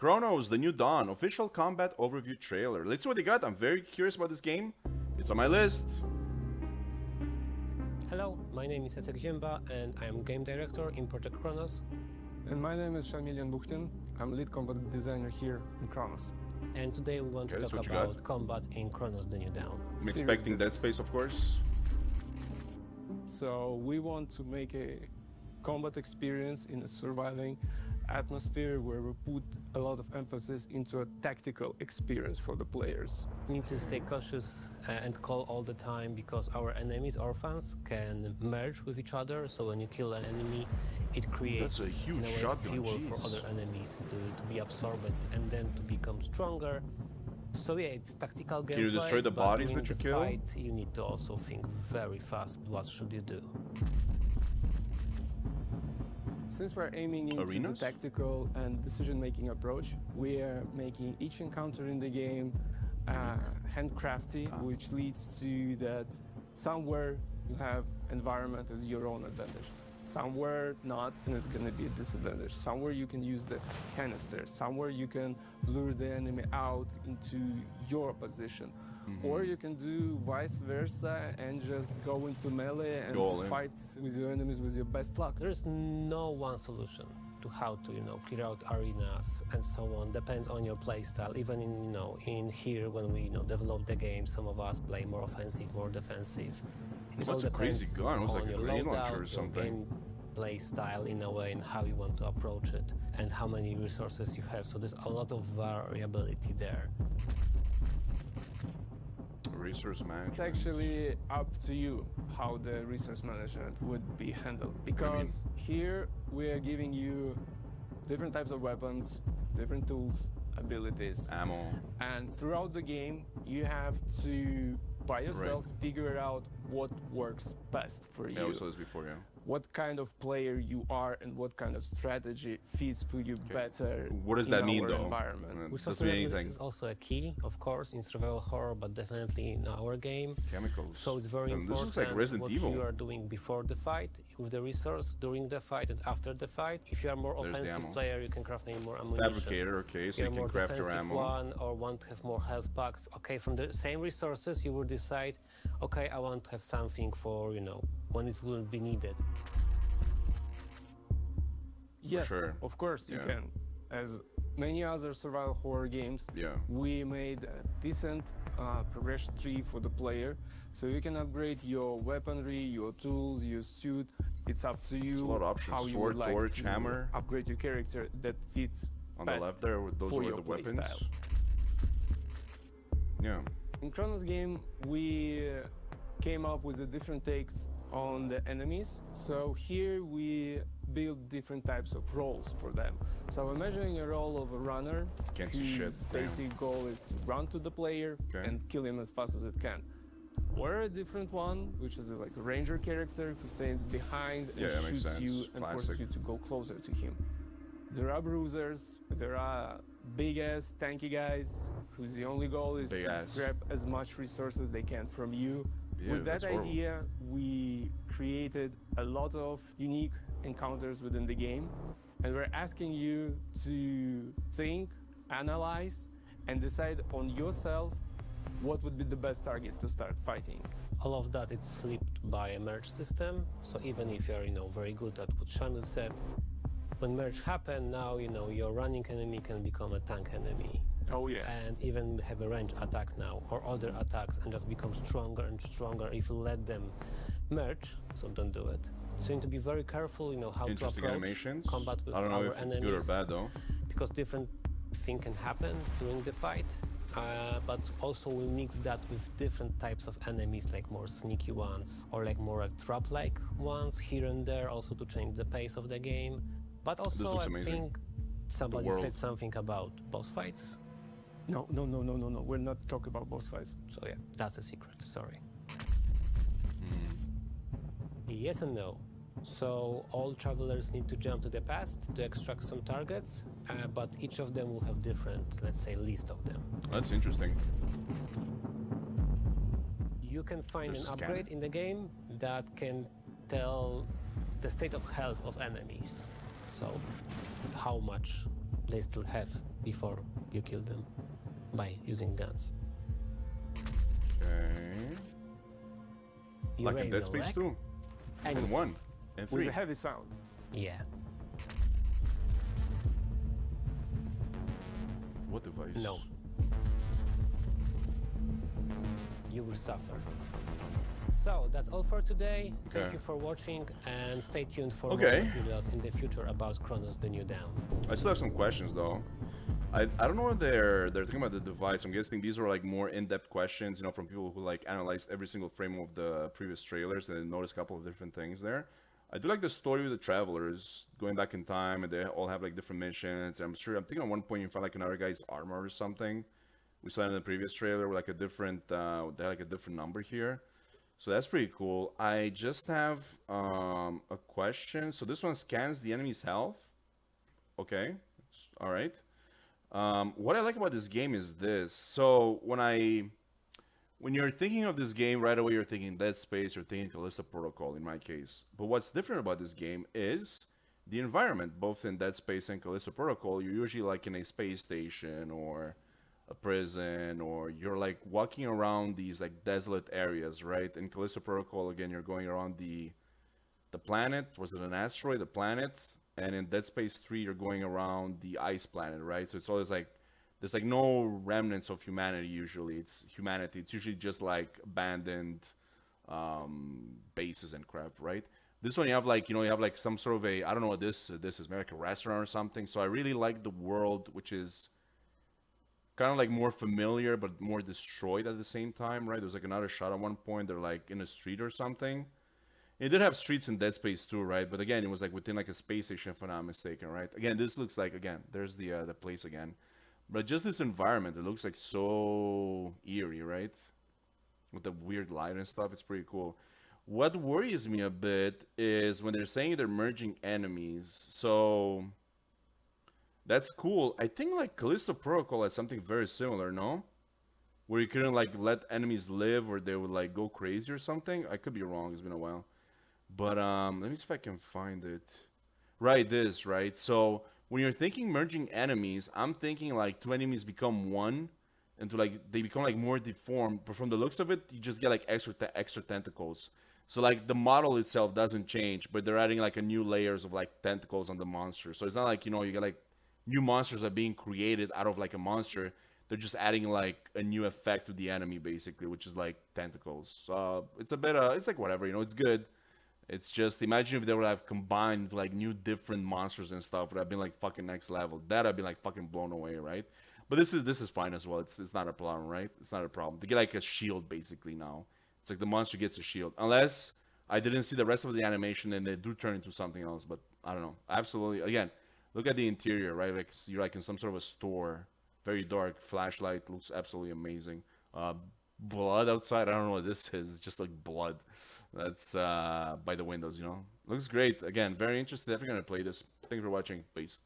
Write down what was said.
Cronos, the new Dawn, official combat overview trailer. Let's see what they got. I'm very curious about this game. It's on my list. Hello, my name is Jacek Ziemba and I am game director in Project Cronos. And my name is Shamilian Bukhtin. I'm lead combat designer here in Cronos. And today we want to talk about combat in Cronos the New Dawn. I'm expecting Dead Space, of course. So we want to make a combat experience in a surviving atmosphere where we put a lot of emphasis into a tactical experience for the players. We need to stay cautious and call all the time because our enemies, orphans, can merge with each other. So when you kill an enemy, it creates That's a huge shotgun, fuel for other enemies to be absorbed and then to become stronger. So yeah, it's tactical gameplay. Can you destroy the bodies that you kill? Fight, you need to also think very fast. What should you do? Since we're aiming into the tactical and decision-making approach, we are making each encounter in the game handcrafty, which leads to that somewhere you have environment as your own advantage. Somewhere not, and it's going to be a disadvantage. Somewhere you can use the canister. Somewhere you can lure the enemy out into your position. Or you can do vice versa and just go into melee and fight with your enemies with your best luck. There's no one solution to how to, clear out arenas and so on. Depends on your playstyle. Even in here when we, develop the game, some of us play more offensive, more defensive. That's a crazy gun. It was like a grenade launcher or something. Play style in a way and how you want to approach it and how many resources you have. So there's a lot of variability there. Resource management. It's actually up to you how the resource management would be handled, because here we are giving you different types of weapons, different tools, abilities, ammo, and throughout the game you have to by yourself figure out what works best for you. Yeah, I saw this before, yeah. What kind of player you are and what kind of strategy fits for you better. What does that mean, though? Environment. Doesn't mean anything. Is also a key, of course, in survival horror, but definitely in our game. Chemicals. So it's very important. This looks like Resident what Evil. you are doing before the fight with the resource, during the fight, and after the fight. If you are more offensive player, you can craft any more ammunition. Fabricator, okay, so you can craft your ammo. One or want to have more health packs. Okay, from the same resources, you will decide. Okay, I want to have something for when it will be needed. Yes, of course you can. As many other survival horror games, we made a decent progression tree for the player, so you can upgrade your weaponry, your tools, your suit. It's up to you. There's a lot of options. How you Sword, would like torch, to hammer. Upgrade your character that fits on the left there. Those are the weapons. Style. Yeah. In Cronos game, we came up with different takes on the enemies. So here we build different types of roles for them. So imagining a role of a runner whose basic goal is to run to the player and kill him as fast as it can. Or a different one, which is like a ranger character who stays behind and shoots you and forces you to go closer to him. There are bruisers, there are big-ass, tanky guys whose the only goal is to grab as much resources they can from you. With that idea, we created a lot of unique encounters within the game, and we're asking you to think, analyze, and decide on yourself what would be the best target to start fighting. All of that is flipped by a merge system, so even if you're very good at what Shamil said, when merge happen, now your running enemy can become a tank enemy. Oh yeah. And even have a range attack now, or other attacks, and just become stronger and stronger if you let them merge, so don't do it. So you need to be very careful, how to approach combat with our enemies. I don't know if it's good or bad, though. Because different things can happen during the fight, but also we mix that with different types of enemies, like more sneaky ones, or like more trap-like ones here and there, also to change the pace of the game. But also, I think somebody said something about boss fights. No. We're not talking about boss fights. So yeah, that's a secret, sorry. Yes and no. So all travelers need to jump to the past to extract some targets, but each of them will have different, let's say, list of them. That's interesting. You can find an upgrade in the game that can tell the state of health of enemies. So how much they still have before you kill them by using guns. Okay. You like in raise Dead the Space leg, 2. and And 1. And 3. With a heavy sound. Yeah. What device? No. You will suffer. So that's all for today. Thank Okay. you for watching, and stay tuned for Okay. more materials in the future about Cronos the New Dawn. I still have some questions though. I don't know what they're talking about the device. I'm guessing these are like more in-depth questions, you know, from people who like analyzed every single frame of the previous trailers and noticed a couple of different things there. I do like the story with the travelers going back in time, and they all have like different missions. I'm thinking at one point you find like another guy's armor or something. We saw it in the previous trailer with like a different, they had like a different number here. So that's pretty cool. I just have a question. So this one scans the enemy's health. Okay, all right. What I like about this game is this. So when you're thinking of this game right away, you're thinking Dead Space, you're thinking Callisto Protocol in my case. But what's different about this game is the environment. Both in Dead Space and Callisto Protocol, you're usually like in a space station or a prison, or you're like walking around these like desolate areas, right? In Callisto Protocol, again, you're going around the planet. Was it an asteroid? The planet. And in Dead Space 3, you're going around the ice planet, right? So it's always like there's like no remnants of humanity usually. It's humanity. It's usually just like abandoned bases and crap, right? This one you have like, you know, you have like some sort of a, I don't know what this is, maybe like a restaurant or something. So I really like the world, which is kind of like more familiar but more destroyed at the same time, right? There's like another shot at one point. They're like in a street or something. It did have streets in Dead Space 2, right? But again, it was like within like a space station, if I'm not mistaken, right? Again, this looks like, again, there's the place again. But just this environment, it looks like so eerie, right? With the weird light and stuff, it's pretty cool. What worries me a bit is when they're saying they're merging enemies. So that's cool. I think like Callisto Protocol has something very similar, no? Where you couldn't like let enemies live or they would like go crazy or something. I could be wrong, it's been a while. But let me see if I can find it. Right, this, right? So when you're thinking merging enemies, I'm thinking like two enemies become one, and to like they become like more deformed. But from the looks of it, you just get like extra tentacles. So like the model itself doesn't change, but they're adding like a new layers of like tentacles on the monster. So it's not like, you know, you get like new monsters are being created out of like a monster. They're just adding like a new effect to the enemy basically, which is like tentacles. So it's a bit it's like whatever, you know, it's good. It's just imagine if they would have combined like new different monsters and stuff, would have been like fucking next level. That I'd be like fucking blown away, right? But this is fine as well. It's not a problem, right? It's not a problem. To get like a shield basically now. It's like the monster gets a shield. Unless I didn't see the rest of the animation and they do turn into something else, but I don't know. Absolutely. Again, look at the interior, right? Like you're like in some sort of a store. Very dark, flashlight, looks absolutely amazing. Blood outside, I don't know what this is. It's just like blood. That's by the windows, you know. Looks great. Again, very interested. Definitely gonna play this. Thanks for watching. Peace.